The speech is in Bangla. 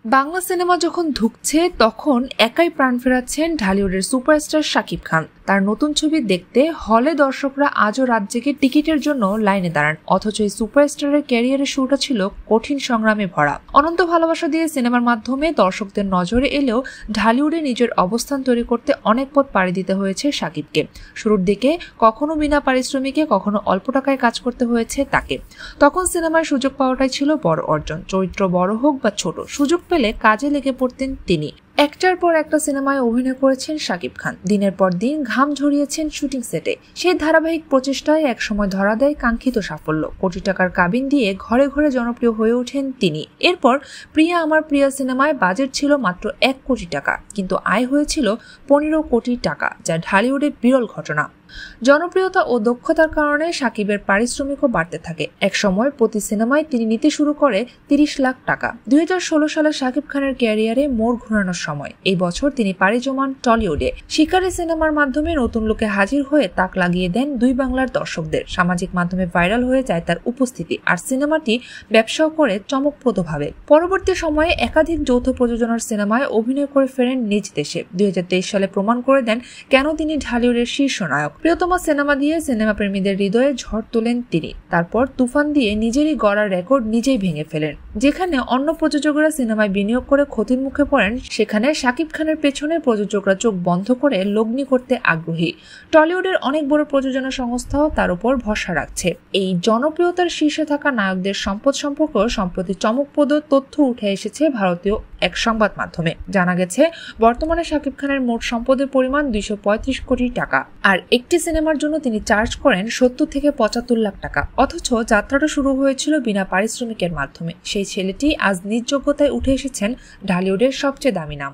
বাংলা সিনেমা যখন ধুঁকছে তখন একাই প্রাণ ফেরাচ্ছেন ঢালিউডের সুপারস্টার শাকিব খান। তার নতুন ছবি দেখতে হলে দর্শকরা আজও রাত জেগে টিকিটের জন্য লাইনে দাঁড়ান, অথচ এই সুপারস্টারের ক্যারিয়ারের শুরুটা ছিল কঠিন সংগ্রামে ভরা। অনন্ত ভালোবাসা দিয়ে সিনেমার মাধ্যমে দর্শকদের নজরে এলেও ঢালিউডে নিজের অবস্থান তৈরি করতে অনেক পথ পাড়ি দিতে হয়েছে শাকিবকে। শুরুর দিকে কখনো বিনা পারিশ্রমিকে, কখনো অল্প টাকায় কাজ করতে হয়েছে তাকে। তখন সিনেমার সুযোগ পাওয়াটাই ছিল বড় অর্জন। চরিত্র বড় হোক বা ছোট, সুযোগ পেলে কাজে লেগে পড়তেন তিনি। একটার পর একটা সিনেমায় অভিনয় করেছেন শাকিব খান। দিনের পর দিন ঘাম ঝরিয়েছেন শুটিং সেটে। সেই ধারাবাহিক প্রচেষ্টায় একসময় ধরা দেয় কাঙ্ক্ষিত সাফল্য। কোটি টাকার কাবিন দিয়ে ঘরে ঘরে জনপ্রিয় হয়ে ওঠেন তিনি। এরপর প্রিয়া আমার প্রিয়া সিনেমায় বাজেট ছিল মাত্র 1 কোটি টাকা, কিন্তু আয় হয়েছিল 15 কোটি টাকা, যা ঢালিউডে বিরল ঘটনা। জনপ্রিয়তা ও দক্ষতার কারণে শাকিবের পারিশ্রমিকও বাড়তে থাকে। একসময় প্রতি সিনেমায় তিনি নিতে শুরু করে 30 লাখ টাকা। 2016 সালে শাকিব খানের ক্যারিয়ারে মোড় ঘোরানোর সময়। এই বছর তিনি পাড়ি জমান টলিউডে। শিকারী সিনেমার মাধ্যমে নতুন লোকে হাজির হয়ে তাক লাগিয়ে দেন দুই বাংলার দর্শকদের। সামাজিক মাধ্যমে ভাইরাল হয়ে যায় তার উপস্থিতি, আর সিনেমাটি ব্যবসাও করে চমকপ্রদভাবে। পরবর্তী সময়ে একাধিক যৌথ প্রযোজনার সিনেমায় অভিনয় করে ফেরেন নিজ দেশে। 2023 সালে প্রমাণ করে দেন কেন তিনি ঢালিউডের শীর্ষ নায়ক। প্রিয়তমা সিনেমা দিয়ে সিনেমা প্রেমীদের হৃদয়ে ঝড় তোলেন তিনি। তারপর তুফান দিয়ে নিজেরই গড়া রেকর্ড নিজেই ভেঙে ফেলেন। যেখানে অন্য প্রযোজকরা সিনেমায় বিনিয়োগ করে ক্ষতির মুখে পড়েন, সেখানে শাকিব খানের পেছনে প্রযোজকরা চোখ বন্ধ করে লগ্নি করতে আগ্রহী। টলিউডের অনেক বড় প্রযোজনা সংস্থাও তার উপর ভরসা রাখছে। এই জনপ্রিয়তার শীর্ষে থাকা নায়কদের সম্পদ সম্পর্কে সম্প্রতি চমকপ্রদ তথ্য উঠে এসেছে ভারতীয় এক সংবাদ মাধ্যমে। জানা গেছে, বর্তমানে শাকিব খানের মোট সম্পদের পরিমাণ 235 কোটি টাকা, আর একটি সিনেমার জন্য তিনি চার্জ করেন 70 থেকে 75 লাখ টাকা। অথচ যাত্রাটা শুরু হয়েছিল বিনা পারিশ্রমিকের মাধ্যমে। সেই ছেলেটি আজ নিজ যোগ্যতায় উঠে এসেছেন ঢালিউডের সবচেয়ে দামি নাম।